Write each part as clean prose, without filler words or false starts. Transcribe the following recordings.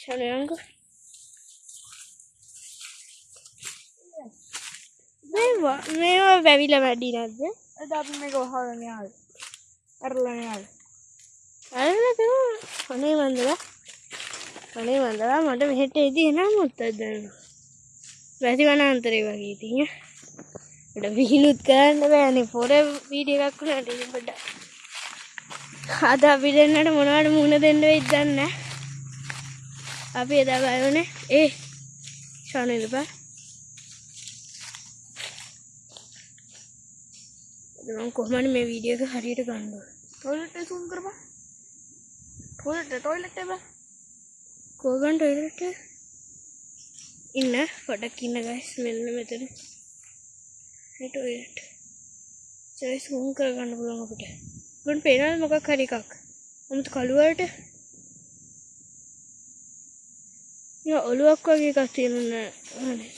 ශනයංග මේවා වැවිලා වැඩි නැද්ද? අද අපි මේක වහගෙන යාවි. අරලා යාවි. අනේ මන්දලා මට මෙහෙට එදී එනවා මොකද දැන්. වැසි වනාන්තරේ වගේ ඉතින්. මට විහිළුත් කරන්න බෑනේ පොර වීඩියෝ එකක් වුණාට ඉතින් පොඩ්ඩක්. අද අපි දෙන්නට මොනවද මුණ දෙන්න වෙයිද දන්නේ නැහැ. අපි එදා ගායෝනේ ශානෙද බා. මම කොහොමද මේ වීඩියෝ එක හරියට ගන්න ඕන. टॉयलेट पे zoom कर बा टॉयलेट पे बा කොහොමද ටොයිලට් එක ඉන්න පොඩක් ඉන්න ගයිස් මෙන්න මෙතන මේ ටොයිලට් ජයිස් zoom කරගන්න පුළුවන් අපිට. උන් පේනවද මොකක් හරි එකක් අමුතු කළු වලට යා ඔලුවක් වගේ එකක් තියෙනවා නේ.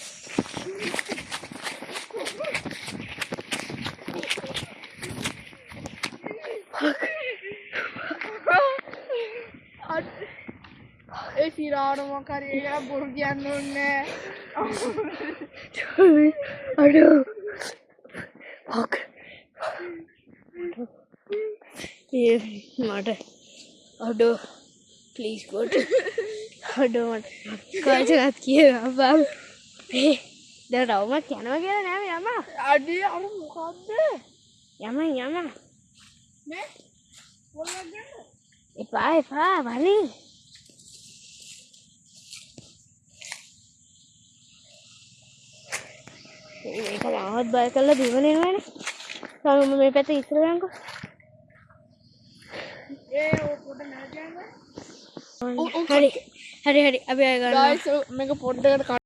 ए सिरारो मकरिया बुर्गियान ने aduh fuck මට aduh please god aduh මට කාචරත් කියනවා බං දැන් රවුමක් යනවා කියලා නෑ යමා अडी अरे මොකද්ද යමා නේ වලක් ගන්න එපා වරි මේක ලාවත් බය කරලා දිවන එනවනේ. මම මේ පැත්තේ ඉස්සර යන්කෝ. ඒ ඔය පොඩ නෑ කියන්නේ හරි අපි ආය ගන්නවා. ගයිස් මේක පොඩ්ඩකට